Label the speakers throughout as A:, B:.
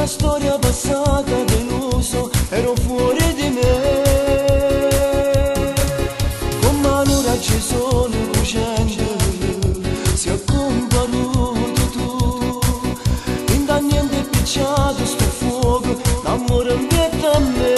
A: storia passata deluso, ero fuori di me. Con mano racceso lucente, si è comparuto tu. In da niente picciato sto fuoco, l'amore ambienta a me.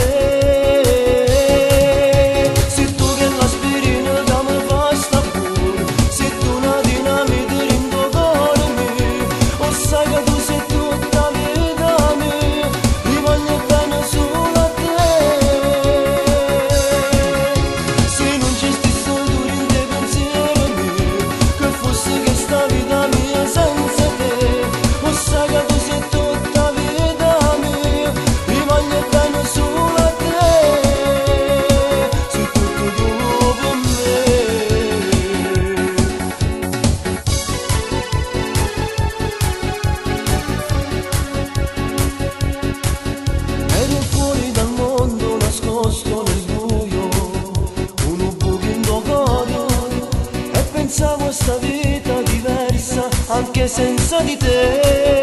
A: Se tu che l'aspirina da me fa sta pure, se tu una dinamite in tuo cuore mio, o sai che tu sei tutta vita mia, mi voglio bene solo a te. Se non ci stessi tu in te pensiero mio, che fosse che sta vita mia senza te, o sai che tu sei tutta vita mia, mi voglio bene solo a te. Sei tutto tu per me. Ero fuori dal mondo, nascosto nel buio, un buco in tuo cuore, e pensavo a sta vita diversa anche senza di te.